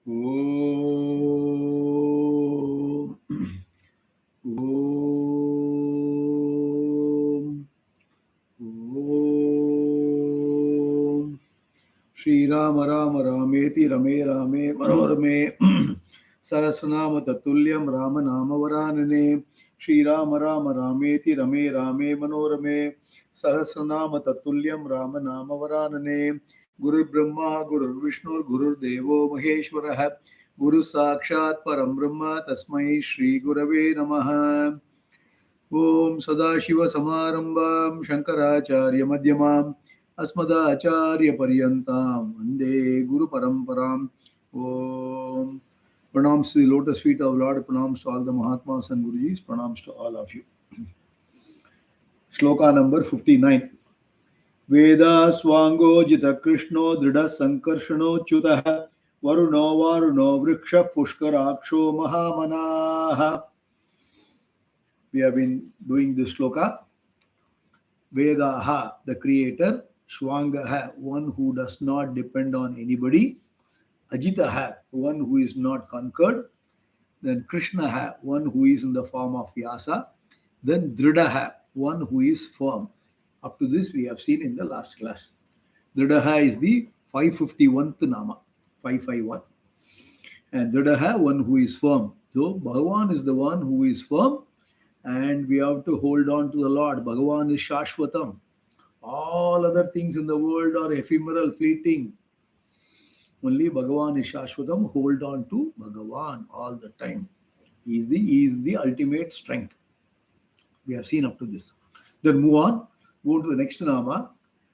Om. Om. Om. Shri Rama Rama Rameti Rame Rame Manorame Sahasranama Tatulyam Rama Nama Varanane Shri Rama Rama Rameti Rame Rame Manorame Sahasranama Tatulyam Rama Nama Varanane Guru Brahma Guru Vishnu Guru Devo Maheshwarah Guru Sakshat Param Brahma Tasmai Shri Gurave Namaha Om Sadashiva Samarambam Shankaracharya Madhyamam Asmadacharya Paryantam Vande Guru Paramparam Om Pranams to the lotus feet of Lord, pranams to all the Mahatmas and Gurujis, pranams to all of you. Shloka number 59. Veda Swango Jita Krishno Drida Sankarshano Chutaha Varuno Varuno Vriksha Pushkaraksho Mahamanaha. We have been doing this shloka. Vedaha, the creator, Shwangaha, one who does not depend on anybody, Ajitaha, one who is not conquered, then Krishnaha, one who is in the form of Vyasa, then Dridaha, one who is firm. Up to this we have seen in the last class. Dridaha is the 551th Nama, 551. And Dridaha, one who is firm. So Bhagavan is the one who is firm, and we have to hold on to the Lord. Bhagavan is Shashwatam. All other things in the world are ephemeral, fleeting. Only Bhagavan is Shashwatam. Hold on to Bhagavan all the time. He is the ultimate strength. We have seen up to this. Then move on. Go to the next Nama.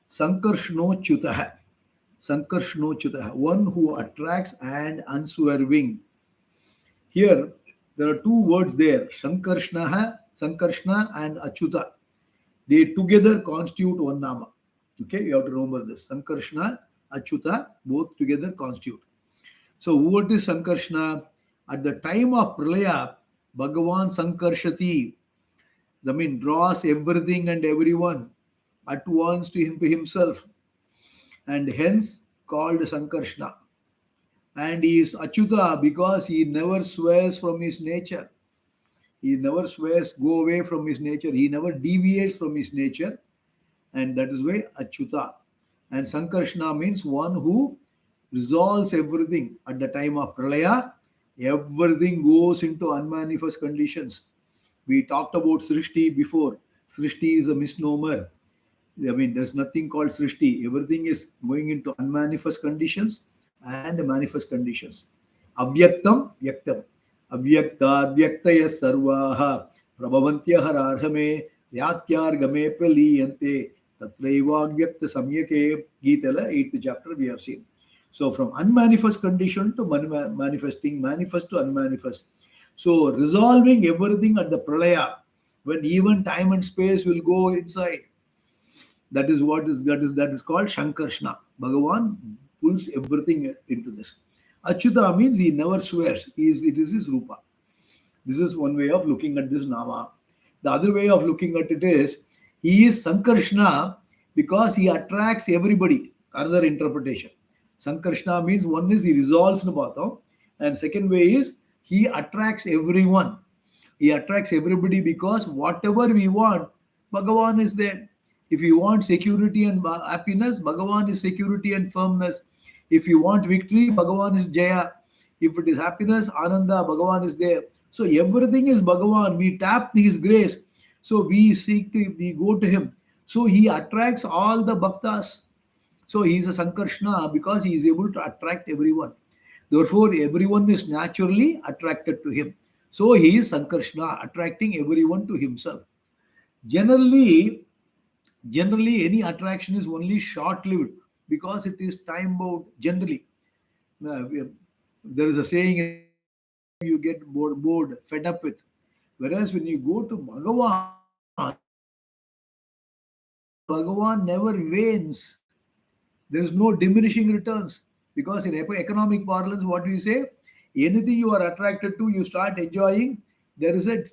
Sankarshno Chutaha. Sankarshno Chutaha. One who attracts and unswerving. Here, there are two words there. Sankarshna and Achyuta. They together constitute one Nama. Okay, you have to remember this. Sankarshna, Achyuta, both together constitute. So, what is Sankarshna? At the time of Pralaya, Bhagavan Sankarshati, that means draws everything and everyone at once to himself, and hence called Sankarshna. And he is Achyuta because he never swears from his nature. He never swears, go away from his nature. He never deviates from his nature. And that is why Achyuta. And Sankarshna means one who resolves everything. At the time of Pralaya, everything goes into unmanifest conditions. We talked about Srishti before. Srishti is a misnomer. I mean, there's nothing called Srishti. Everything is going into unmanifest conditions and manifest conditions. Avyaktam, Vyaktam. Avyakta, Vyaktaya Sarvaha, Prabhavantya Hararhame, Vyatyargame Praliyante, Tatraiva Vyakta Samyake, Gitala, 8th chapter we have seen. So from unmanifest condition to manifesting, manifest to unmanifest. So resolving everything at the Pralaya, when even time and space will go inside. That is called Shankarshna. Bhagavan pulls everything into this. Achyuta means he never swears. It is his Rupa. This is one way of looking at this Nama. The other way of looking at it is, he is Sankarshna because he attracts everybody. Another interpretation. Sankarshna means one is he resolves Napatam, and second way is he attracts everyone. He attracts everybody because whatever we want, Bhagavan is there. If you want security and happiness, Bhagavan is security and firmness. If you want victory, Bhagavan is Jaya. If it is happiness, Ananda, Bhagavan is there. So everything is Bhagavan. We tap his grace. So we go to him. So he attracts all the bhaktas. So he is a Sankarshna because he is able to attract everyone. Therefore, everyone is naturally attracted to him. So he is Sankarshna, attracting everyone to himself. Generally, any attraction is only short-lived because it is time-bound. Generally, there is a saying, you get bored, fed up with. Whereas when you go to Bhagavan never wanes. There is no diminishing returns, because in economic parlance, what do you say? Anything you are attracted to, you start enjoying. There is a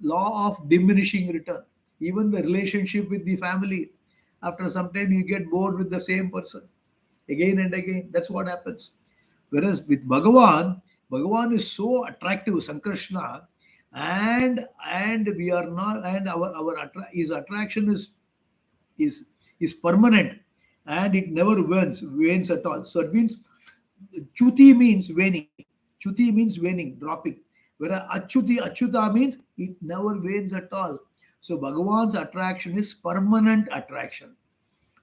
law of diminishing return. Even the relationship with the family, after some time you get bored with the same person again and again. That's what happens. Whereas with Bhagavan, Bhagavan is so attractive, Sankarshna, and we are not, and his attraction is is permanent, and it never wanes at all. So it means Chuti means waning. Chuti means waning, dropping. Whereas Achyuta means it never wanes at all. So Bhagavan's attraction is permanent attraction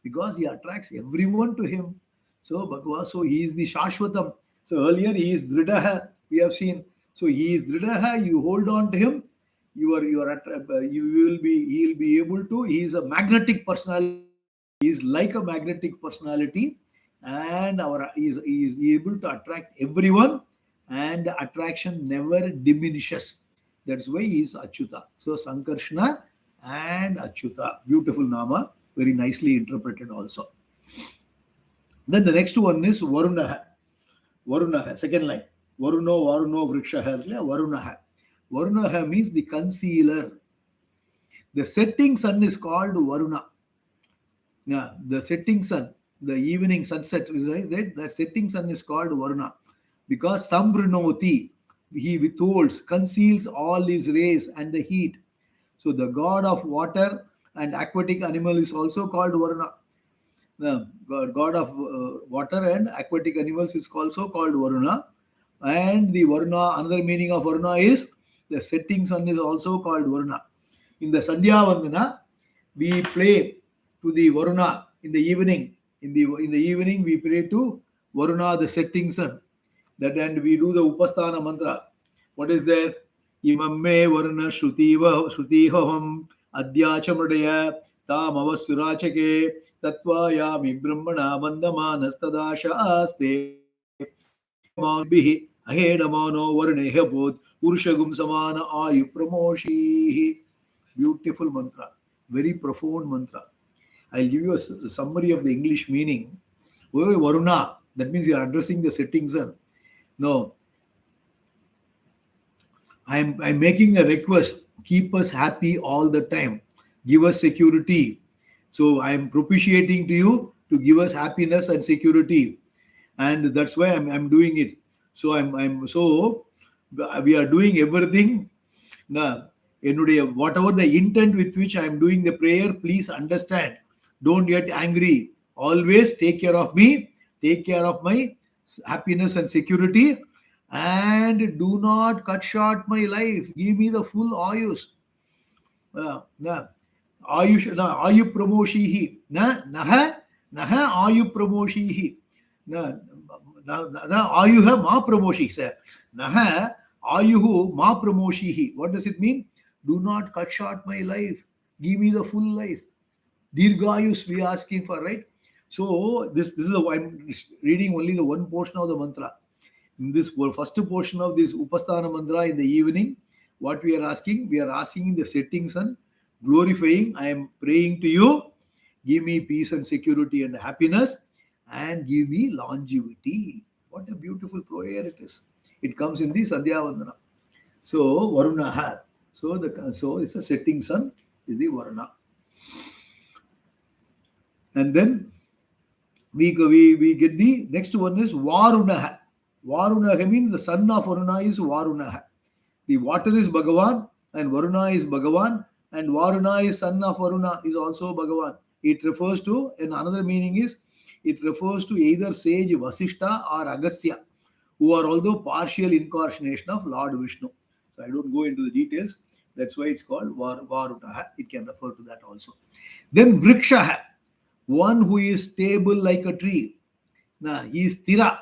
because he attracts everyone to him. So Bhagavan, so he is the Shashvatam. So earlier he is Dridaha, we have seen. So he is Dridaha, you hold on to him, you will be, he will be able to, he is a magnetic personality. He is like a magnetic personality, and he is able to attract everyone, and the attraction never diminishes. That's why he is Achyuta. So Sankarshna and Achyuta. Beautiful Nama, very nicely interpreted also. Then the next one is Varunaha. Varunaha, second line. Varuno Vrikshaha, Varunaha. Varunaha means the concealer. The setting sun is called Varuna. Yeah, the setting sun, the evening sunset, right? That setting sun is called Varuna because Samvrinoti, he withholds, conceals all his rays and the heat. So the god of water and aquatic animal is also called Varuna. The god of water and aquatic animals is also called Varuna. And the Varuna, another meaning of Varuna is the setting sun is also called Varuna. In the Sandhya Vandana, we pray to the Varuna in the evening. In the evening, we pray to Varuna, the setting sun. That, and we do the Upasthana mantra. What is there? Imamme Varuna Shruti Adhyachamradaya Tam Avasturachake Tatvayami Brahmana Bandamanas Aste Bihi Ahedamano Varneha Bodh Urushagum Samana Ayu Pramoshihi. Beautiful mantra, very profound mantra. I'll give you a summary of the English meaning. Varuna, that means you are addressing the setting sun. No, I'm making a request. Keep us happy all the time. Give us security. So I'm propitiating to you to give us happiness and security, and that's why I'm doing it. So we are doing everything. Now, whatever the intent with which I am doing the prayer, please understand. Don't get angry. Always take care of me, take care of my happiness and security, and do not cut short my life. Give me the full ayus. Ayu pramoshihi. Naha ayu pramoshihi. Ayuha ma pramoshi, sir. Naha ayuhu ma pramoshihi. What does it mean? Do not cut short my life. Give me the full life. Dirgayus we are asking for, right? So this is I'm reading only the one portion of the mantra. In this first portion of this Upasthana mantra in the evening, what we are asking the setting sun, glorifying, I am praying to you, give me peace and security and happiness, and give me longevity. What a beautiful prayer it is. It comes in the Sandhya Vandana. So Varunaha. So it's a setting sun is the Varuna. And then we get the next one is Varunaha. Varunaha means the son of Varuna is Varunaha. The water is Bhagavan and Varuna is Bhagavan, and Varuna is son of Varuna is also Bhagavan. It refers to, and another meaning is, it refers to either sage Vasishta or Agastya, who are although partial incarnation of Lord Vishnu. So I don't go into the details. That's why it's called Varunaha. It can refer to that also. Then Vrikshaha, one who is stable like a tree. Now he is Stira,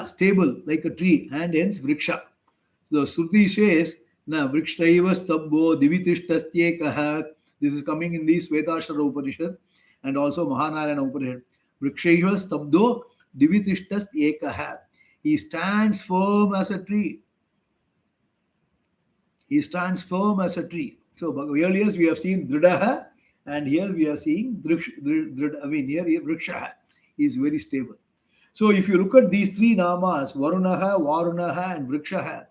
stable like a tree, and hence Vriksha. The Shruti says, Na Vrikshaiva Stabbo Divitishtastyekaha. This is coming in the Svetashara Upanishad and also Mahanarayana Upanishad. Vrikshaiva Stabdo Divitishtastyekaha. He stands firm as a tree. He stands firm as a tree. So earlier we have seen Dridaha, and here we are seeing here Vrikshaha. He is very stable. So if you look at these three namas, Varunaha, Varunaha, and Vrikshaha,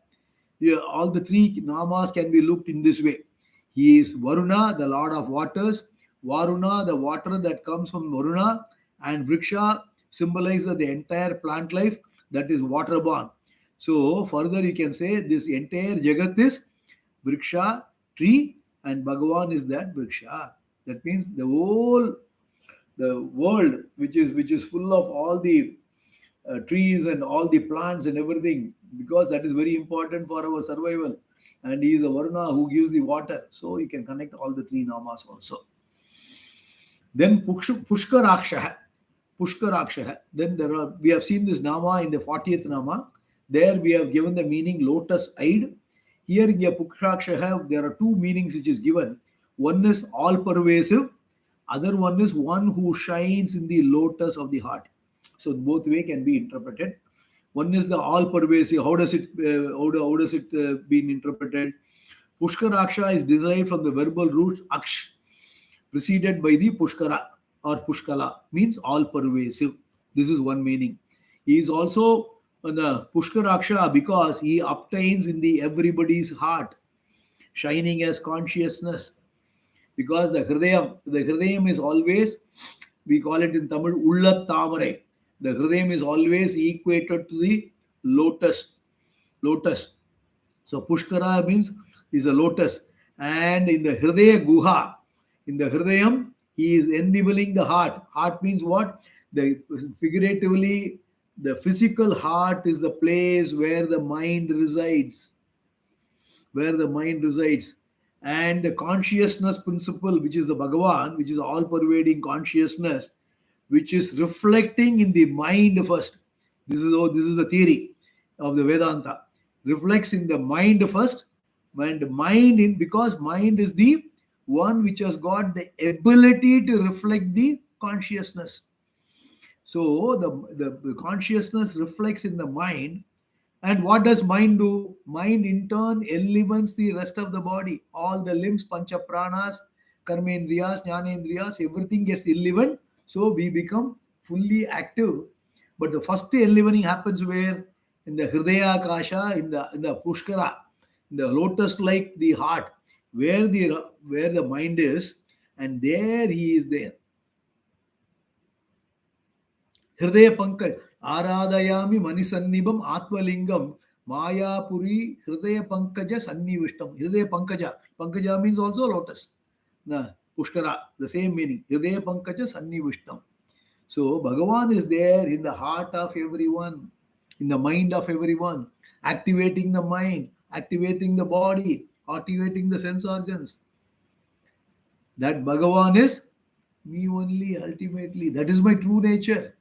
all the three namas can be looked in this way. He is Varuna, the Lord of waters, Varuna, the water that comes from Varuna, and Vriksha symbolizes the entire plant life, that is waterborne. So further you can say this entire Jagat is Vriksha, tree, and Bhagavan is that Vriksha. That means the world which is full of all the trees and all the plants and everything, because that is very important for our survival. And he is a Varuna who gives the water. So you can connect all the three namas also. Then Pushkaraksha. Pushkaraksha. Then we have seen this nama in the 40th nama. There we have given the meaning Lotus Aid. Here in the Pushkaraksha, there are two meanings which is given. One is all pervasive, other one is one who shines in the lotus of the heart. So both way can be interpreted. One is the all pervasive. How does it been interpreted? Pushkaraksha is derived from the verbal root aksh, preceded by the pushkara or pushkala, means all pervasive. This is one meaning. He is also the pushkaraksha because he obtains in the everybody's heart, shining as consciousness. Because the hridayam is always, we call it in Tamil, ullat tamare. The hridayam is always equated to the lotus. So pushkara means is a lotus. And in the hridaya guha, in the hridayam, he is enabling the heart. Heart means what? Figuratively, the physical heart is the place where the mind resides. And the consciousness principle, which is the Bhagavan, which is all pervading consciousness, which is reflecting in the mind first. This is the theory of the Vedanta. Reflects in the mind first, and because mind is the one which has got the ability to reflect the consciousness. So the consciousness reflects in the mind. And what does mind do? Mind in turn enlivens the rest of the body. All the limbs, pancha pranas, karmendriyas, jnanendriyas, everything gets enlivened. So we become fully active. But the first enlivening happens where? In the hridaya akasha, in the pushkara, in the lotus like the heart, where the mind is, and there he is there. Hridaya pankaj aradayami manisannibam atmalingam mayapuri hridaya pankaja sannivishtam. Hridaya pankaja means also lotus. Pushkara, the same meaning. Hridaya pankaja sannivishtam. So Bhagavan is there in the heart of everyone, in the mind of everyone, activating the mind, activating the body, activating the sense organs. That Bhagavan is me only ultimately. That is my true nature.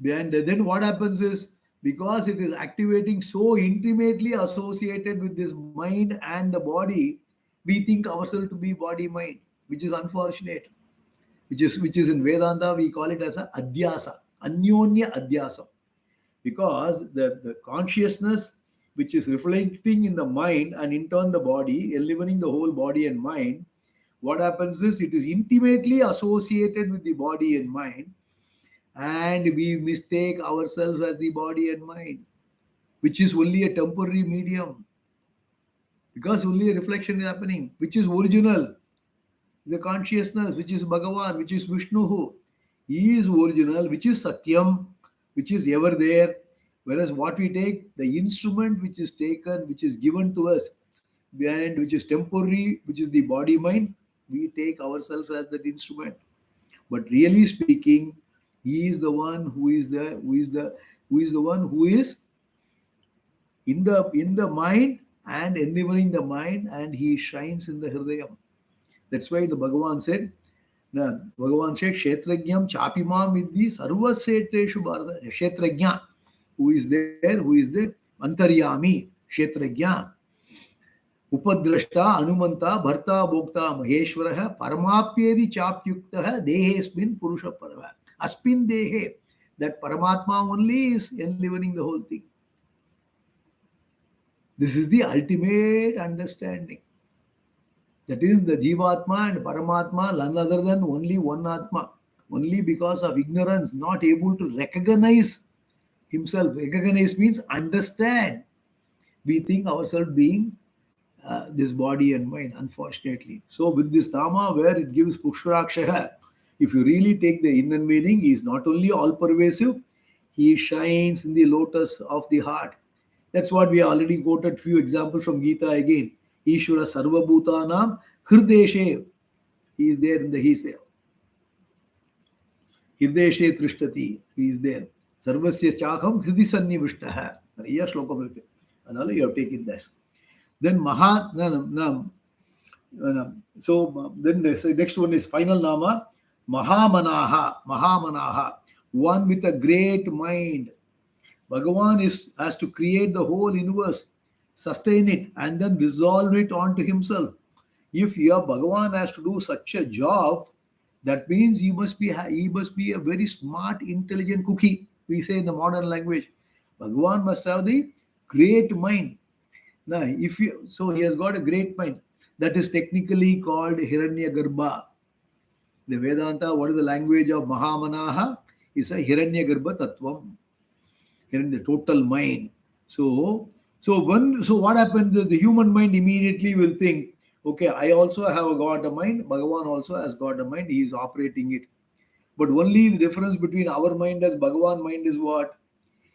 And then what happens is, because it is activating so intimately associated with this mind and the body, we think ourselves to be body mind, which is unfortunate. Which is in Vedanta, we call it as a adhyasa, anyonya adhyasa. Because the consciousness which is reflecting in the mind and in turn the body, enlivening the whole body and mind, what happens is it is intimately associated with the body and mind, and we mistake ourselves as the body and mind, which is only a temporary medium, because only a reflection is happening. Which is original? The consciousness, which is Bhagavan, which is Vishnu. He is original, which is Satyam, which is ever there. Whereas what we take, the instrument which is taken, which is given to us, and which is temporary, which is the body mind, we take ourselves as that instrument. But really speaking, he is the one who is the one who is in the mind and endeavoring the mind, and he shines in the hridayam. That's why the Bhagavan said, Kshetrajnam chapimam vidhi sarvaseteshu bharata. Kshetrajna, who is there, who is the Antaryami, Kshetrajna. Upadrashta, Anumanta, Bharta, Bhokta, Maheshwaraha, Paramapyedi Chapyuktaha, Dehesmin Purusha Parava. Aspin Dehe, that Paramatma only is enlivening the whole thing. This is the ultimate understanding. That is the Jivatma and Paramatma, none other than only one Atma. Only because of ignorance, not able to recognize himself. Recognize means understand. We think ourselves being this body and mind, unfortunately. So with this Nama, where it gives Pushkaraksha, if you really take the inner meaning, he is not only all pervasive, He shines in the lotus of the heart. That's what we already quoted few examples from Gita again. Ishvara Sarva Bhutanam Hrideshe. He is there in the, he is there. Hirdeshe Trishtati. He is there. Sarvasya Chakam Hridi Sannivishtaha. Yes, Shlokam. Another you have taken this. Then Maha. So then the next one is final Nama. Mahamanaha. Mahamanaha. One with a great mind. Bhagavan has to create the whole universe, sustain it, and then resolve it onto himself. If your Bhagavan has to do such a job, that means he must be a very smart, intelligent cookie. We say in the modern language, Bhagavan must have the great mind. Now, so he has got a great mind. That is technically called Hiranyagarbha. The Vedanta, what is the language of Mahamanaha? Is a Hiranyagarbha Tattvam. In the total mind. So what happens is the human mind immediately will think, okay, I also have got a mind, Bhagavan also has got a mind, he is operating it. But only the difference between our mind as Bhagavan mind is what?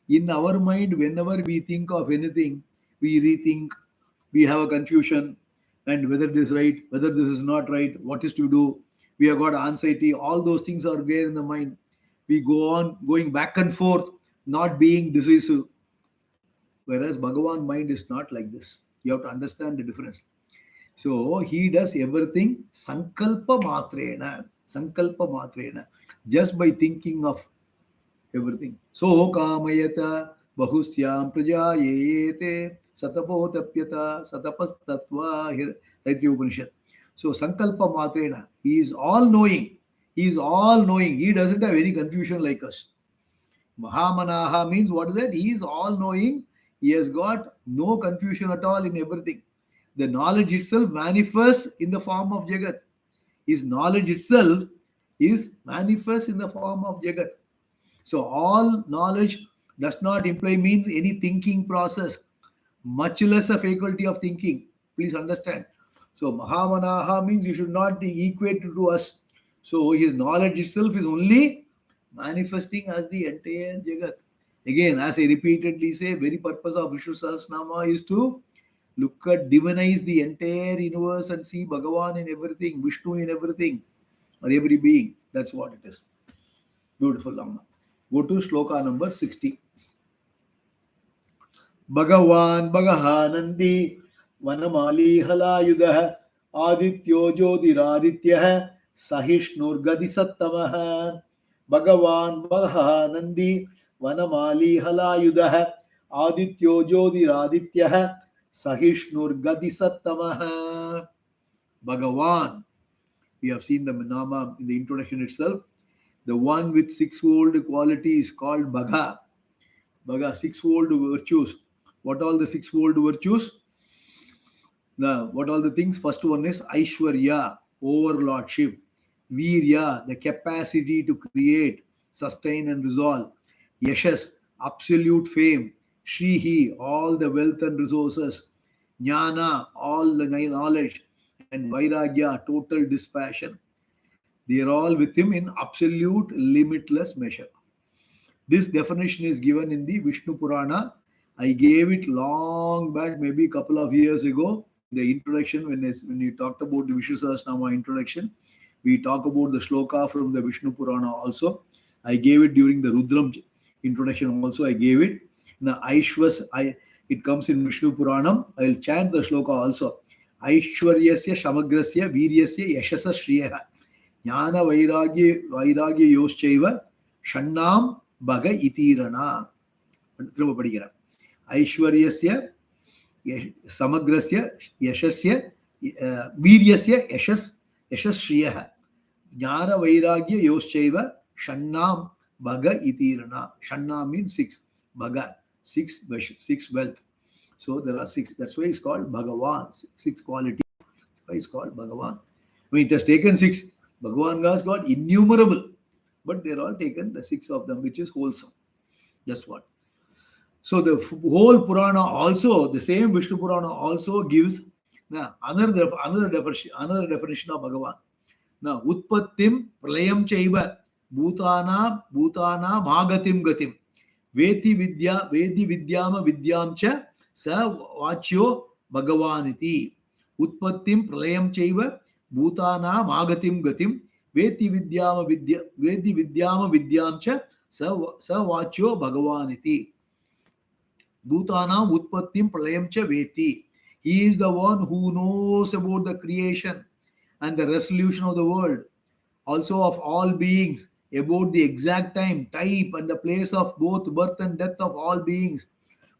In our mind, whenever we think of anything, we rethink, we have a confusion, and whether this is right, whether this is not right, what is to do. We have got anxiety, all those things are there in the mind. We go on going back and forth, not being decisive. Whereas Bhagavan mind is not like this. You have to understand the difference. So he does everything sankalpa matrena. Sankalpa matrena. Just by thinking of everything. So kamayata bahustyam prajayete satapotapyata satapastatva Taittiriya Upanishad. So sankalpa matrena. He is all knowing. He is all knowing. He doesn't have any confusion like us. Mahamanaha means what is that? He is all knowing. He has got no confusion at all in everything. The knowledge itself manifests in the form of Jagat. His knowledge itself is manifest in the form of Jagat. So all knowledge does not imply means any thinking process, much less a faculty of thinking. Please understand. So Mahamanaha means you should not equate to us. So his knowledge itself is only manifesting as the entire Jagat. Again, as I repeatedly say, very purpose of Vishnu Sahasranamam is to look at, divinize the entire universe and see Bhagavan in everything, Vishnu in everything, or every being. That's what it is. Beautiful, Amma. Go to Shloka number 60. Bhagavan Magaha Nandi Manamali Halayudah Adityo Jodiraadityah Sahishnurgadi Sattamaha Bhagavan Magaha Nandi Vanamali Halayudah Adityo Jodiraadityah Sahishnurgadi Sattamaha. Bhagavan. We have seen the Nama in the introduction itself. The one with sixfold quality is called Bhagat. Bhagat, sixfold virtues. What all the sixfold virtues? Now, what all the things? First one is Aishwarya, overlordship. Virya, the capacity to create, sustain and resolve. Yashas, absolute fame. Shrihi, all the wealth and resources. Jnana, all the knowledge. And Vairagya, total dispassion. They are all with him in absolute limitless measure. This definition is given in the Vishnu Purana. I gave it long back, maybe a couple of years ago, in the introduction, when we talked about the Vishnu Sahasranamam introduction. We talk about the shloka from the Vishnu Purana also. I gave it during the Rudram introduction also. I gave it. Now, it comes in Vishnu Puranam. I will chant the shloka also. Aishwaryasya Shamagrasya Viryasya Yashasa Shriyaha Jnana Vairagya Yoschaiva Shannam Bhaga Itirana. Aishwaryasya Samagrasya Yashasya Viryasya Yashas Shriyaha Jnana Vairagya Yoschaiva Shannam Bhaga Itirana. Shanna means six. Bhaga, six wealth. So there are six. That's why it's called Bhagavan. Six qualities. That's why it's called Bhagavan. I mean, it has taken six. Bhagavan has got innumerable. But they're all taken, the six of them, which is wholesome. That's what. So the whole Purana also, the same Vishnu Purana also gives another definition of Bhagavan. Now, Utpattim Pralayam Chaiva Bhutana Magatim Gatim. Vedi Vidyama Vidyamcha Sa Vachyo Bhagavaniti. Utpattim Pralayam Chaiva Bhutanam Agatim Gatim Vedi Vidyama Vidyamcha Sa Vachyo Bhagavaniti. Bhutanam Utpattim Pralayam Cha Veti. He is the one who knows about the creation and the resolution of the world, also of all beings, about the exact time, type, and the place of both birth and death of all beings.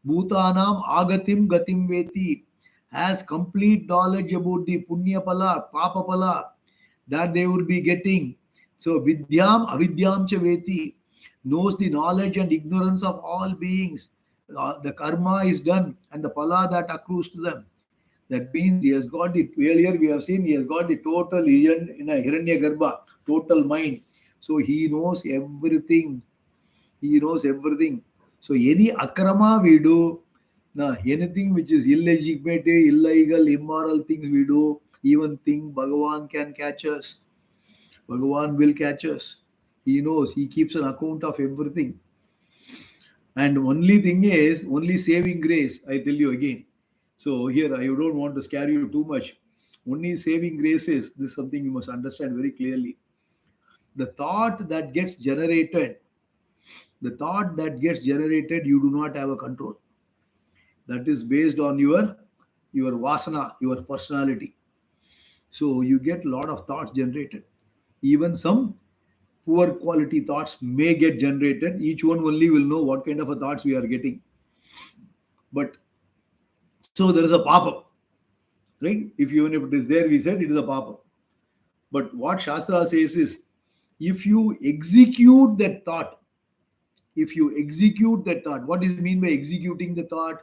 Bhutanam Agatim Gatim Veti, has complete knowledge about the Punya Pala, Papa Pala that they would be getting. So Vidyam Avidyam Cha Veti, knows the knowledge and ignorance of all beings. The karma is done and the pala that accrues to them. That means he has got the, earlier we have seen, he has got the total in a Hiranya Garbha, total mind. So he knows everything. He knows everything. So any akrama we do, anything which is illegitimate, illegal, immoral things we do, even think Bhagavan can catch us. Bhagavan will catch us. He knows. He keeps an account of everything. And only thing is, only saving grace, I tell you again. So here, I don't want to scare you too much. Only saving grace is, this is something you must understand very clearly. The thought that gets generated, you do not have a control. That is based on your vasana, your personality. So you get a lot of thoughts generated. Even some poor quality thoughts may get generated. Each one only will know what kind of a thoughts we are getting. But so there is a pop-up. Right? Even if it is there, we said it is a pop-up. But what Shastra says is, if you execute that thought, what is mean by executing the thought?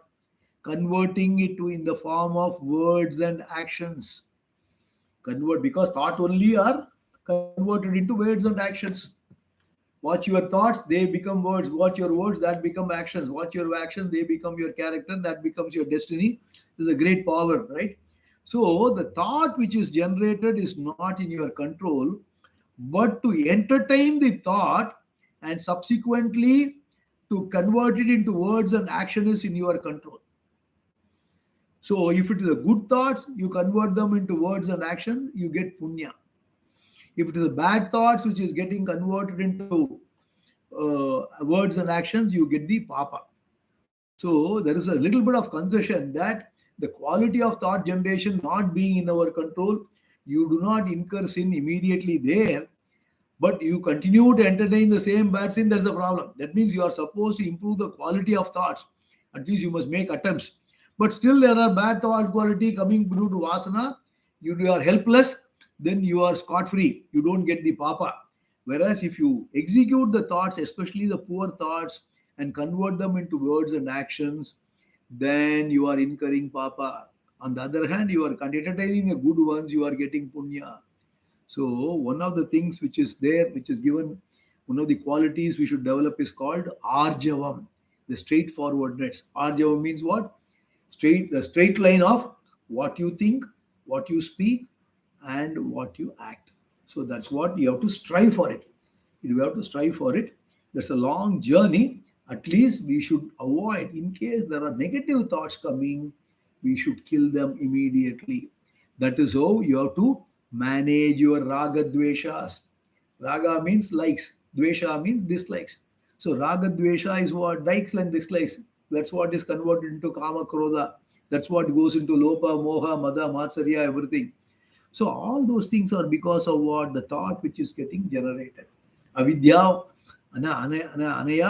Converting it to in the form of words and actions. Because thought only are converted into words and actions. Watch your thoughts, they become words. Watch your words, that become actions. Watch your actions, they become your character, that becomes your destiny. This is a great power, right? So the thought which is generated is not in your control, but to entertain the thought and subsequently to convert it into words and action is in your control. So if it is a good thoughts, you convert them into words and action, you get punya. If it is a bad thoughts which is getting converted into words and actions, you get the papa. So there is a little bit of concession that the quality of thought generation not being in our control, you do not incur sin immediately there, but you continue to entertain the same bad sin, there's a problem. That means you are supposed to improve the quality of thoughts. At least you must make attempts. But still there are bad thought quality coming due to vasana. You are helpless, then you are scot-free. You don't get the papa. Whereas if you execute the thoughts, especially the poor thoughts, and convert them into words and actions, then you are incurring papa. On the other hand, you are entertaining the good ones, you are getting punya. So one of the things which is there, which is given, one of the qualities we should develop is called arjavam, the straightforwardness. Arjavam means what? The straight line of what you think, what you speak, and what you act. So that's what you have to strive for it. You have to strive for it. That's a long journey. At least we should avoid, in case there are negative thoughts coming, we should kill them immediately. That is how you have to manage your raga dveshas. Raga means likes, dvesha means dislikes. So raga dvesha is what? Likes and dislikes. That's what is converted into kama krodha. That's what goes into lopa, moha, mada, matsarya, everything. So all those things are because of what? The thought which is getting generated. Avidya, anaya,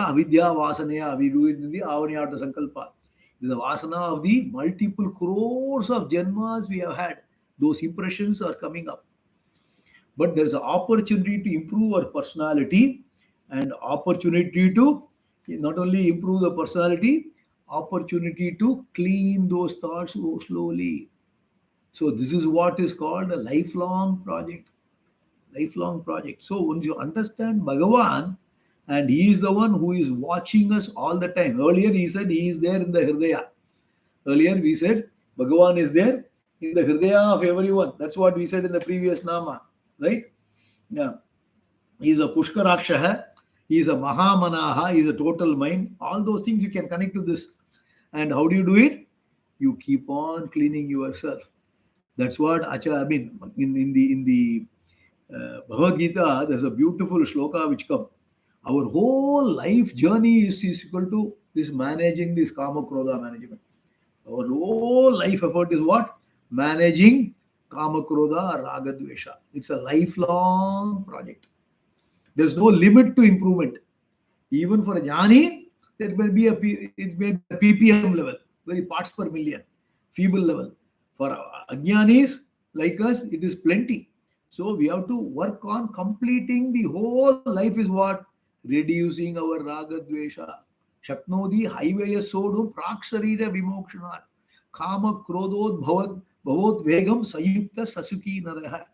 avidya, vasanaya. We do it in the avanyata sankalpa. It is the vasana of the multiple crores of janmas we have had. Those impressions are coming up. But there's an opportunity to improve our personality and opportunity to not only improve the personality, opportunity to clean those thoughts slowly. So this is what is called a lifelong project. Lifelong project. So once you understand Bhagavan, and he is the one who is watching us all the time. Earlier he said he is there in the Hridaya. Earlier we said Bhagavan is there in the Hridaya of everyone. That's what we said in the previous Nama. Right? Yeah. He is a Pushkaraksha. He is a Mahamanaha, he is a total mind. All those things you can connect to this. And how do you do it? You keep on cleaning yourself. That's what Acha, I mean, in the Bhagavad Gita, there's a beautiful shloka which comes. Our whole life journey is equal to this managing this Kama Krodha management. Our whole life effort is what? Managing Kama Krodha Raga Dvesha. It's a lifelong project. There's no limit to improvement. Even for a jnani, there may be it may be a ppm level, very parts per million, feeble level. For ajnanis like us, it is plenty. So we have to work on completing the whole life is what? Reducing our raga dvesha. Shaknodi highway sodum praksharira vimokshana. Kama krodod bhavot vegam sayukta sasuki naraha.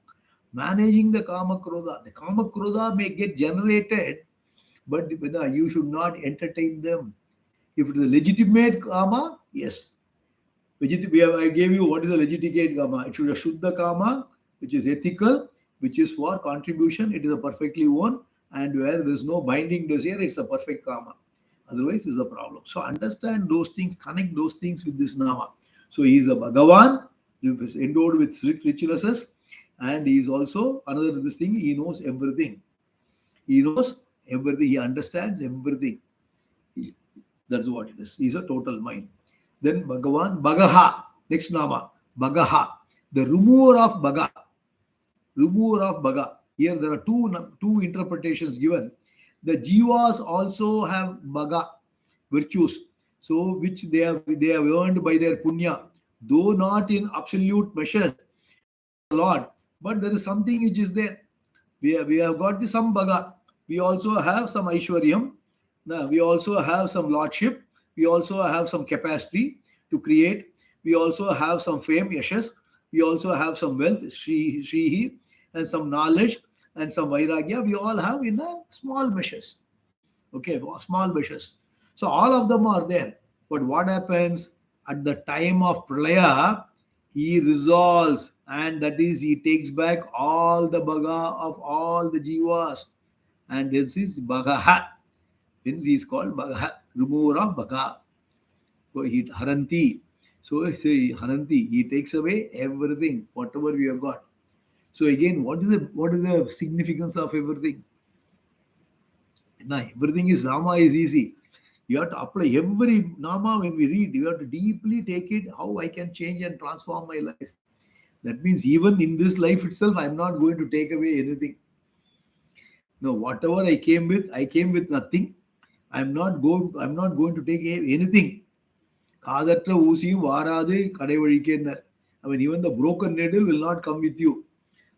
Managing the kama krodha. The kama krodha may get generated, but you should not entertain them. If it is a legitimate kama, yes. I gave you what is a legitimate kama. It should be a shuddha kama, which is ethical, which is for contribution. It is a perfectly one, and where there is no binding desire, it's a perfect kama. Otherwise, it's a problem. So understand those things, connect those things with this nama. So he is a Bhagavan, he is endowed with riches, and he is also another this thing. He knows everything. He knows everything. He understands everything. That's what it is. He is a total mind. Then Bhagavan, Magaha, next nama, Bagaha, the remover of Bhaga. Remover of Bhaga. Here there are two interpretations given. The jivas also have Bhaga virtues, so which they have earned by their punya, though not in absolute measure as the Lord, but there is something which is there. We have got some Bhaga. We also have some Aishwaryam. We also have some lordship. We also have some capacity to create. We also have some fame, yashas. We also have some wealth, shrihi, and some knowledge and some vairagya. We all have in a small measures. Okay, small measures. So all of them are there. But what happens at the time of pralaya? He resolves, and that is, he takes back all the Bhaga of all the jivas. And this is Bhagaha. Hence he is called Bhagaha, remover of Bhaga. So he Haranti. So say Haranti, he takes away everything, whatever we have got. So again, what is the significance of everything? Now, everything is Nama is easy. You have to apply every Nama when we read. You have to deeply take it, how I can change and transform my life. That means even in this life itself, I am not going to take away anything. No, whatever I came with nothing. I'm not going to take anything. Kadatra usiyum varade kadaivalike. I mean, even the broken needle will not come with you.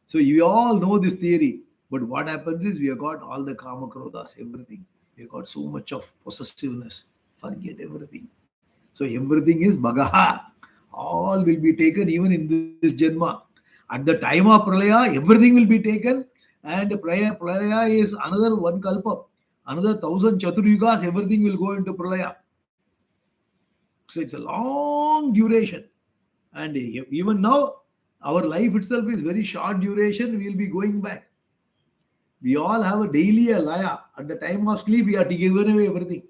So you all know this theory. But what happens is we have got all the kama krodhas, everything. We have got so much of possessiveness. Forget everything. So everything is Magaha. All will be taken even in this Janma. At the time of Pralaya, everything will be taken. And Pralaya is another one kalpa. Another 1,000 Chaturyugas, everything will go into Pralaya. So it's a long duration. And even now, our life itself is very short duration. We will be going back. We all have a daily laya. At the time of sleep, we are given away everything.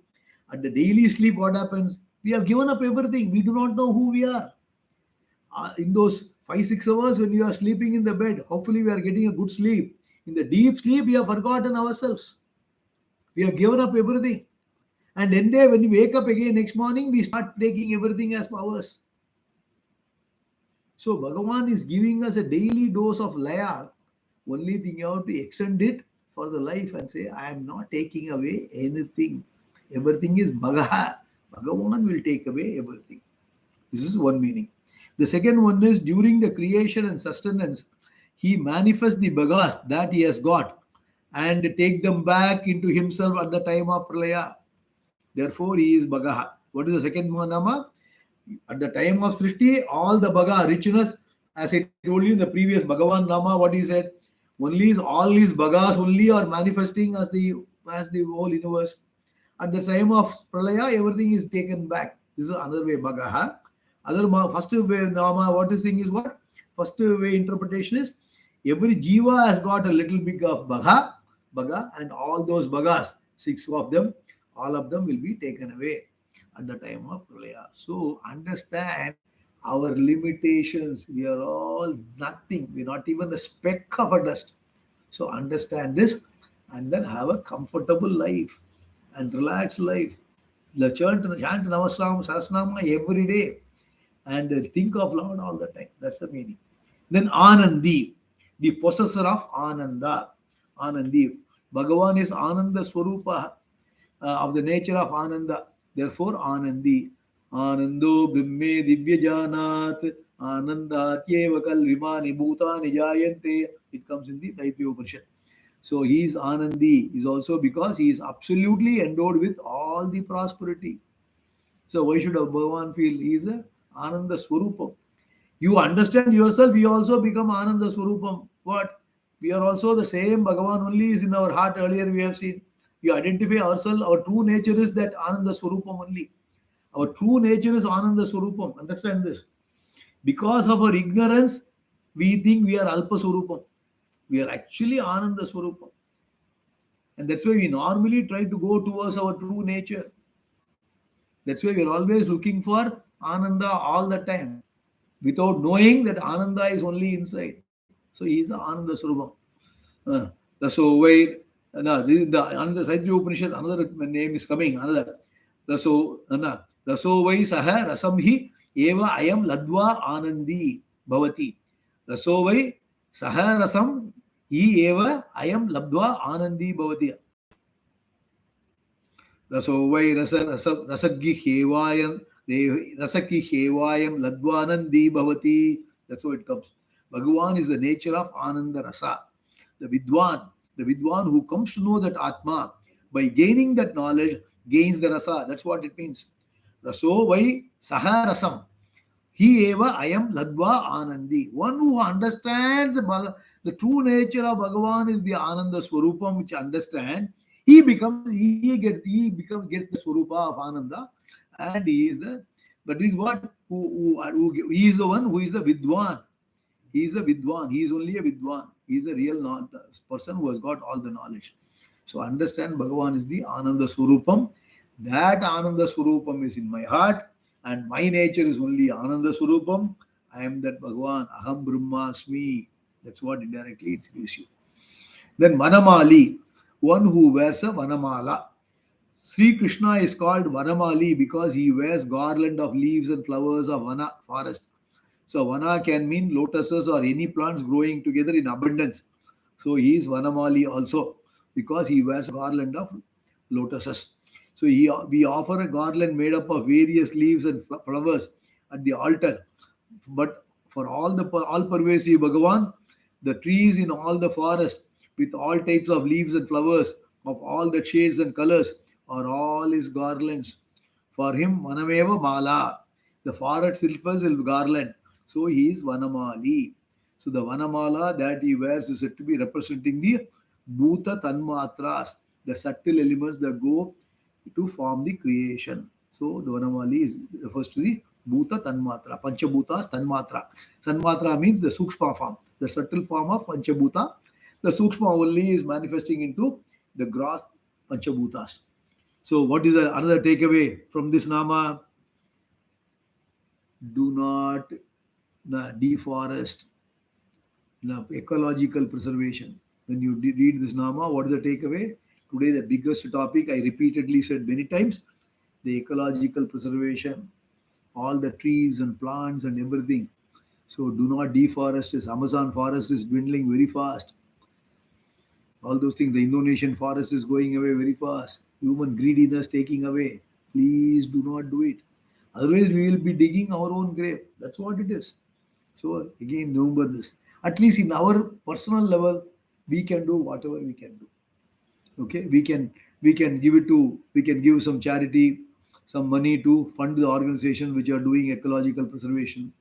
At the daily sleep, what happens? We have given up everything. We do not know who we are. In those 5-6 hours when you are sleeping in the bed, hopefully we are getting a good sleep. In the deep sleep, we have forgotten ourselves. We have given up everything. And then when we wake up again next morning, we start taking everything as ours. So Bhagavan is giving us a daily dose of laya. Only thing you have to extend it for the life and say, I am not taking away anything. Everything is Magaha. Bhagavan will take away everything. This is one meaning. The second one is during the creation and sustenance, he manifests the Bhagas that he has got and take them back into himself at the time of Pralaya. Therefore, he is Bhagaha. What is the second nama? At the time of Srishti, all the Bhaga richness, as I told you in the previous Bhagavan Nama, what he said, all his Bhagas only are manifesting as the whole universe. At the time of Pralaya, everything is taken back. This is another way Bhagaha. First way Nama, what is thing is what? First way interpretation is every Jiva has got a little bit of Bhaga, and all those Bhagas Six of them, all of them will be taken away at the time of pralaya. So understand our limitations. We are all nothing. We're not even a speck of a dust. So understand this and then have a comfortable life and relaxed life. Chant Namaste Sahasranama every day and think of Lord all the time. That's the meaning. Then Anandi, the possessor of Ananda. Anandi. Bhagavan is Ananda Swarupa, of the nature of Ananda. Therefore, Anandi. Anando Brimme Divya Janat. Anandatyeva Kalvimani Bhutani Jayante. It comes in the Taittiriya Upanishad. So he is Anandi, is also because he is absolutely endowed with all the prosperity. So why should a Bhagavan feel he is a Ananda Swarupam? You understand yourself, you also become Ananda Swarupam. What? We are also the same. Bhagavan only is in our heart. Earlier we have seen. We identify ourselves. Our true nature is that Ananda Swarupam only. Our true nature is Ananda Swarupam. Understand this. Because of our ignorance, we think we are Alpa Swarupam. We are actually Ananda Swarupam. And that's why we normally try to go towards our true nature. That's why we are always looking for Ananda all the time, without knowing that Ananda is only inside. So he is the Ananda Swarupam. So where this is the another Saitya Upanishad, another name is coming. Another Raso vai saha rasamhi eva ayam ladva anandi bhavati. Raso vai saha rasam hi eva ayam labdva anandi bhavati. Raso vai rasaggi hevayam ladvanandi bhavati. That's how it comes. Bhagavan is the nature of Ananda Rasa. The Vidwan who comes to know that Atma, by gaining that knowledge, gains the Rasa. That's what it means. Raso vai saha rasam. He eva ayam ladva anandi. One who understands the true nature of Bhagavan is the Ananda Swarupam, which understand. He gets the Swarupa of Ananda, and he is the. But is what he is the one who is the Vidwan. He is a Vidwan. He is only a Vidwan. He is a real person who has got all the knowledge. So understand Bhagavan is the Ananda Swarupam. That Ananda Swarupam is in my heart, and my nature is only Ananda Swarupam. I am that Bhagavan. Aham Brahmasmi. That's what indirectly it gives you. Then Manamali, one who wears a Vanamala. Sri Krishna is called Vanamali because he wears garland of leaves and flowers of Vana, forest. So Vana can mean lotuses or any plants growing together in abundance. So he is Vanamali also because he wears a garland of lotuses. So we offer a garland made up of various leaves and flowers at the altar. But for all pervasive Bhagavan, the trees in all the forest with all types of leaves and flowers of all the shades and colors are all his garlands. For him, Vanameva Mala. The forest itself is a garland. So he is Vanamali. So the Vanamala that he wears is said to be representing the Bhuta Tanmatras, the subtle elements that go to form the creation. So the Vanamali refers to the Bhuta Tanmatra, Panchabhutas Tanmatra. Tanmatra means the Sukshma form, the subtle form of Panchabhuta. The Sukshma only is manifesting into the gross Panchabhutas. So what is another takeaway from this Nama? Do not deforest, ecological preservation. When you read this Nama, what is the takeaway? Today, the biggest topic, I repeatedly said many times, the ecological preservation, all the trees and plants and everything. So do not deforest. This Amazon forest is dwindling very fast. All those things, the Indonesian forest is going away very fast. Human greediness taking away. Please do not do it. Otherwise, we will be digging our own grave. That's what it is. So again, remember this. At least in our personal level, we can do whatever we can do. Okay, we can give some charity, some money to fund the organization which are doing ecological preservation.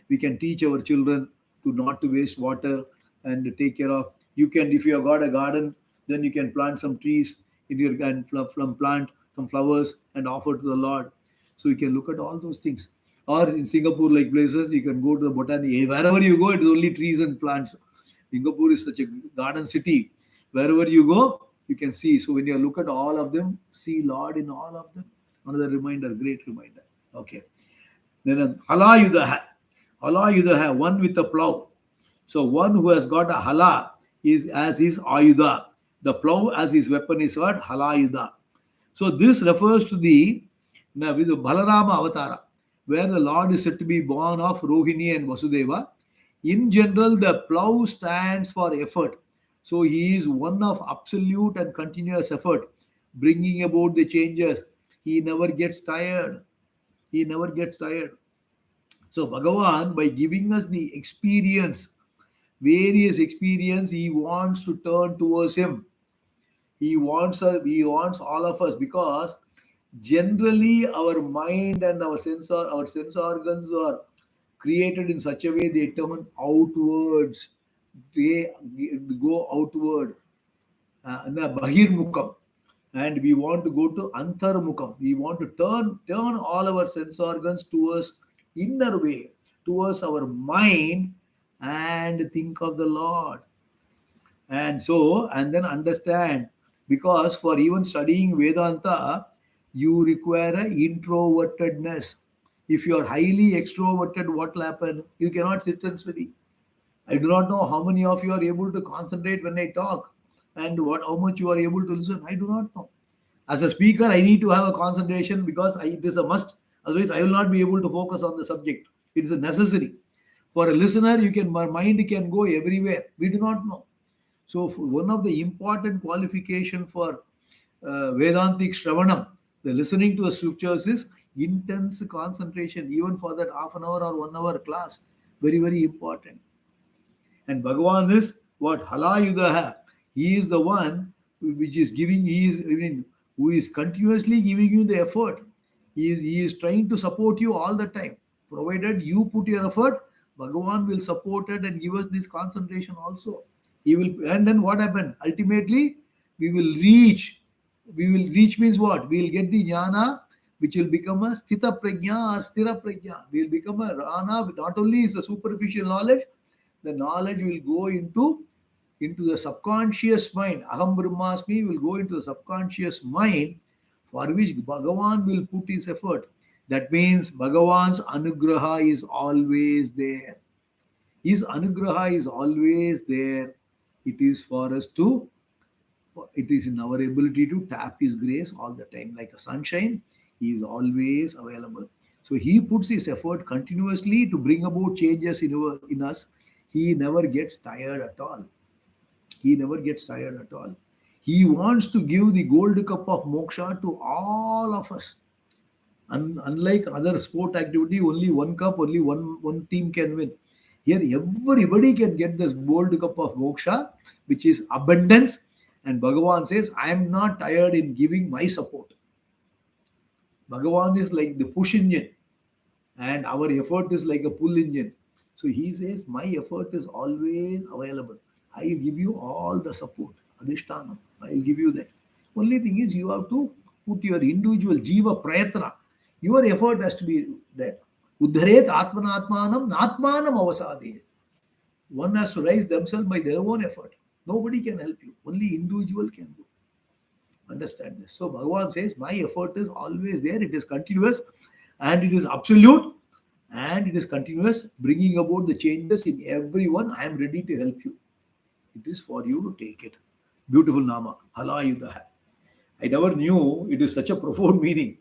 We can teach our children not to waste water and take care of. You can, if you have got a garden, then you can plant some trees in your and plant some flowers and offer to the Lord. So you can look at all those things. Or in Singapore, like places, you can go to the botany. Wherever you go, it is only trees and plants. Singapore is such a garden city. Wherever you go, You can see. So when you look at all of them, see Lord in all of them. Another reminder, great reminder. Okay. Then Halayudaha. Halayudaha, one with a plow. So one who has got a hala is as his ayuda. The plow as his weapon is what? Halayuda. So this refers to the with the Balarama Avatara, where the Lord is said to be born of Rohini and Vasudeva. In general, the plow stands for effort. So he is one of absolute and continuous effort, bringing about the changes. He never gets tired. He never gets tired. So Bhagavan, by giving us the experience, various experience, he wants to turn towards him. He wants all of us, because generally our mind and our sense organs are created in such a way they turn outwards. They go outward. Bahirmukam. And we want to go to antarmukam. We want to turn all our sense organs towards inner way, towards our mind, and think of the Lord. And then understand, because for even studying Vedanta, you require a introvertedness. If you are highly extroverted, what will happen? You cannot sit and study. I do not know how many of you are able to concentrate when I talk, and how much you are able to listen. I do not know. As a speaker, I need to have a concentration, because it is a must. Otherwise, I will not be able to focus on the subject. It is a necessary. For a listener, my mind can go everywhere. We do not know. So one of the important qualification for Vedantic Shravanam, the listening to the scriptures, is intense concentration, even for that half an hour or 1 hour class. Very, very important. And Bhagavan is what? Halayudaha. He is the one which is giving, who is continuously giving you the effort. He is trying to support you all the time. Provided you put your effort, Bhagavan will support it and give us this concentration also. He will, and then what happened? Ultimately, we will reach. We will reach means what? We will get the jnana, which will become a sthita prajna or sthira prajna. We will become a rana. Not only is a superficial knowledge, the knowledge will go into the subconscious mind. Aham Brahmasmi will go into the subconscious mind, for which Bhagavan will put his effort. That means Bhagavan's anugraha is always there. His anugraha is always there. It is for us to, it is in our ability to tap his grace all the time. Like a sunshine, he is always available. So he puts his effort continuously to bring about changes in us. He never gets tired at all. He never gets tired at all. He wants to give the gold cup of moksha to all of us. Unlike other sport activity, only one cup, only one team can win. Here, everybody can get this gold cup of moksha, which is abundance. And Bhagavan says, I am not tired in giving my support. Bhagavan is like the push engine, and our effort is like a pull engine. So he says, my effort is always available. I will give you all the support. Adhishtanam. I will give you that. Only thing is, you have to put your individual jiva prayatna. Your effort has to be there. Uddharet atmanatmanam natmanam avasade. One has to rise themselves by their own effort. Nobody can help you. Only individual can do. Understand this. So Bhagavan says, my effort is always there. It is continuous and it is absolute and it is continuous, bringing about the changes in everyone. I am ready to help you. It is for you to take it. Beautiful Nama. Halayudaha. I never knew it is such a profound meaning.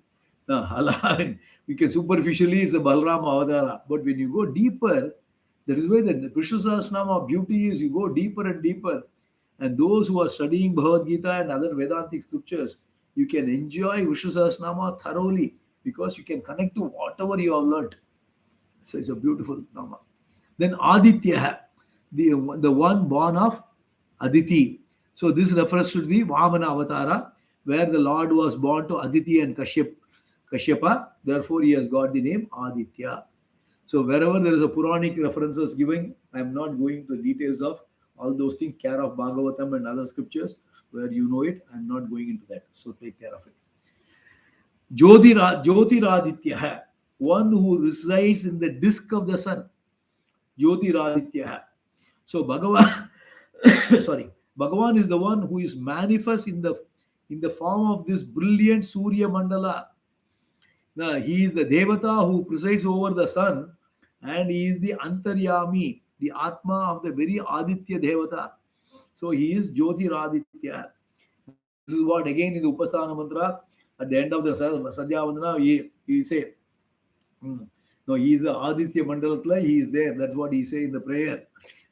Now, Hala, we can superficially, it's a Balarama Avadara. But when you go deeper, that is why the Vishnu Sahasranamam beauty is you go deeper and deeper. And those who are studying Bhagavad Gita and other Vedantic scriptures, you can enjoy Vishnu Sahasranamam thoroughly because you can connect to whatever you have learnt. So it's a beautiful Nama. Then Aditya, the one born of Aditi. So this refers to the Mahamanaha Avatara, where the Lord was born to Aditi and Kashyapa. Therefore, he has got the name Aditya. So wherever there is a Puranic references given, I am not going to details of all those things, care of Bhagavatam and other scriptures, where you know it. I am not going into that. So take care of it. Jyotiraditya, one who resides in the disk of the sun. Jyotiraditya. So Bhagavan, sorry, Bhagavan is the one who is manifest in the form of this brilliant Surya Mandala. Now, he is the Devata who presides over the sun, and he is the Antaryami, the Atma of the very Aditya Devata. So he is Jyotiraditya. This is what again in the Upasthana mantra at the end of the Sadhya Vandana he say, no, he is the Aditya Mandalatla, he is there. That's what he say in the prayer.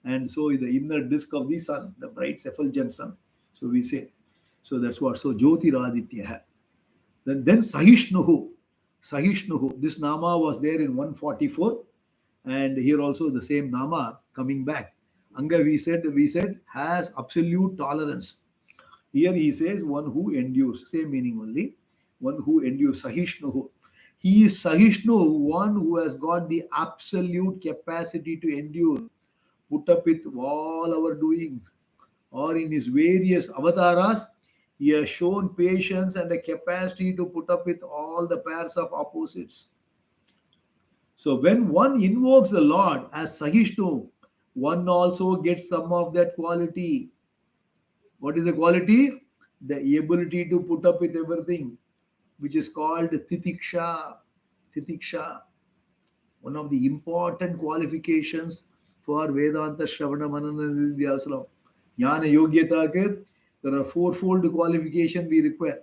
And so the inner disk of the sun, the bright effulgent sun. So we say, so that's what. So Jyotiraditya. Then Sahishnuhu. Sahishnuhu. This Nama was there in 144. And here also the same Nama coming back. Anga we said has absolute tolerance. Here he says one who endures. Same meaning only. One who endures. Sahishnuhu. He is Sahishnu, one who has got the absolute capacity to endure, put up with all our doings, or in his various avatars, he has shown patience and a capacity to put up with all the pairs of opposites. So when one invokes the Lord as Sahishnu, one also gets some of that quality. What is the quality? The ability to put up with everything, which is called Titiksha. Titiksha. One of the important qualifications for Vedanta Shravana Manana Nidhyasana. Jnana Yogyata, there are fourfold qualification we require.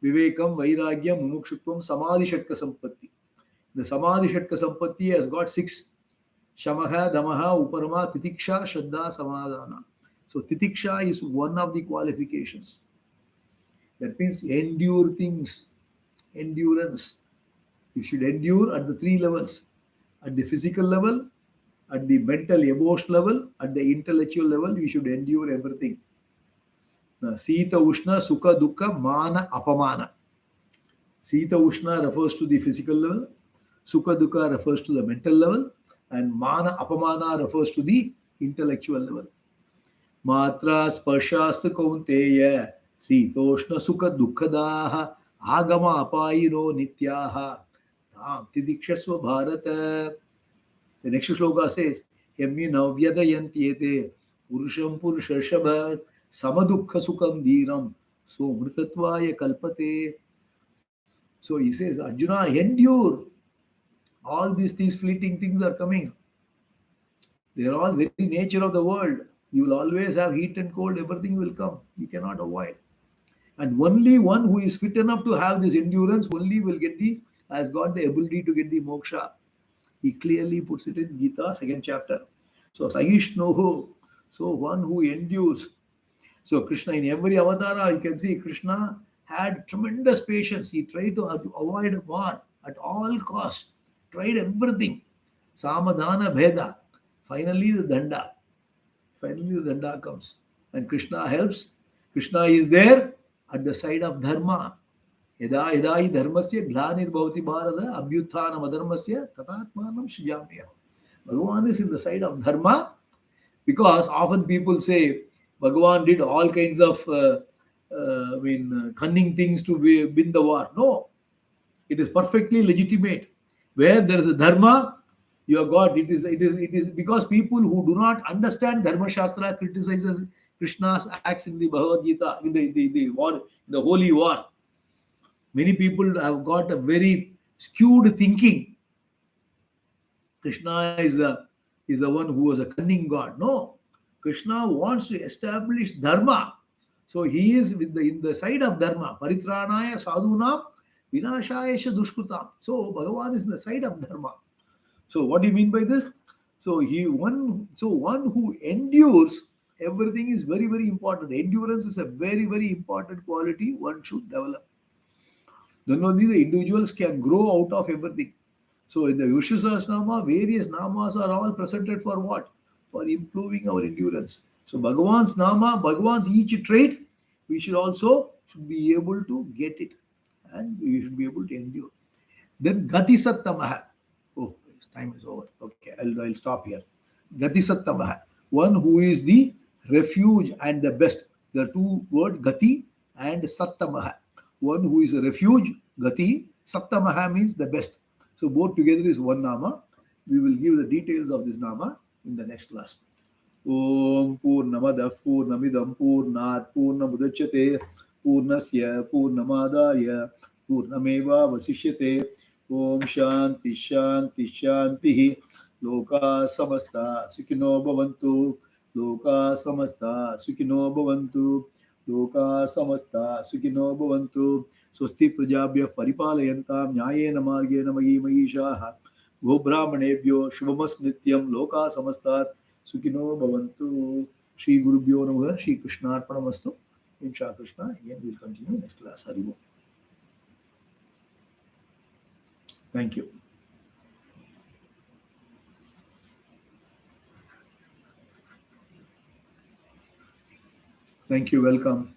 Vivekam, Vairagyam, Mumukshutvam, Samadhi Shatka Sampatti. The Samadhi Shatka Sampatti has got 6. Shamaha, Damaha, Uparama, Titiksha, Shraddha, Samadhana. So Titiksha is one of the qualifications. That means endure things. Endurance. You should endure at the 3 levels. At the physical level, at the mental, emotional level, at the intellectual level, we should endure everything. Now, Sita Ushna, Sukha Dukkha, Mana Apamana. Sita Ushna refers to the physical level, Sukha Dukkha refers to the mental level, and Mana Apamana refers to the intellectual level. Matra Sparshasta Kaunteya, Sitoshna Sukha Dukkadaha, Agama Apayino Nityaha, Tam Tidikshasva Bharata. The next shloka says, Yammi Navyadayantyete, Purusham Purushashabha, Samadukha Sukham Dhiram, So Mritatvaya Kalpate. So he says, Arjuna, endure. All these fleeting things are coming. They are all very nature of the world. You will always have heat and cold, everything will come. You cannot avoid. And only one who is fit enough to have this endurance only will has got the ability to get the moksha. He clearly puts it in Gita, 2nd chapter. So Sahishnuhu, so one who endures. So Krishna, in every avatara, you can see Krishna had tremendous patience. He tried to avoid war at all costs, tried everything. Samadhana Bheda. Finally the Danda. Finally the Danda comes. And Krishna helps. Krishna is there at the side of Dharma. Yada yada hi dharmasya glanir bhavati bharata abhyutthana madharmasya tatatmanam srijamya. Bhagavan is in the side of Dharma, because often people say Bhagavan did all kinds of cunning things to win the war. No, it is perfectly legitimate. Where there is a Dharma, you have got it is because people who do not understand Dharma Shastra criticizes Krishna's acts in the Bhagavad Gita, in the war, in the holy war. Many people have got a very skewed thinking. Krishna is the one who was a cunning god. No, Krishna wants to establish Dharma. So he is in the side of Dharma. Paritranaya sadhunam vinashayasya dushkrutam. So Bhagavan is in the side of Dharma. So what do you mean by this? So one who endures everything is very, very important. Endurance is a very, very important quality one should develop. Then only the individuals can grow out of everything. So in the Vishnu Sahasranamam, various namas are all presented for what? For improving our endurance. So Bhagavan's nama, Bhagavan's each trait, we should be able to get it. And we should be able to endure. Then Gati Sattamaha. Oh, time is over. Okay, I'll stop here. Gati Sattamaha. One who is the refuge and the best. There are 2 words, Gati and Sattamaha. One who is a refuge, Gati. Sattamaha means the best. So both together is one Nama. We will give the details of this Nama in the next class. Om Purnamadah Purnamidam Purnat Purnamudachyate Purnasya Purnamadaya Purnameva Vasishyate. Om Shanti Shanti Shanti. Loka Samasta Sukhino Bhavantu. Loka Samasta Sukhino Bhavantu. Loka Samasta Sukhino Bhavantu. Swasti Prajabhya Paripalayantam Nyayena Margena Magi Magishaha. Gobramанebhyo Shubhamas Nityam Loka Samastat Sukhino Bhavantu. Shri Gurubhyo Namaha. Shri Krishna Arpanamastu. In Shah Krishna. Again, we'll continue next class. Haribo. Thank you. Thank you. Welcome.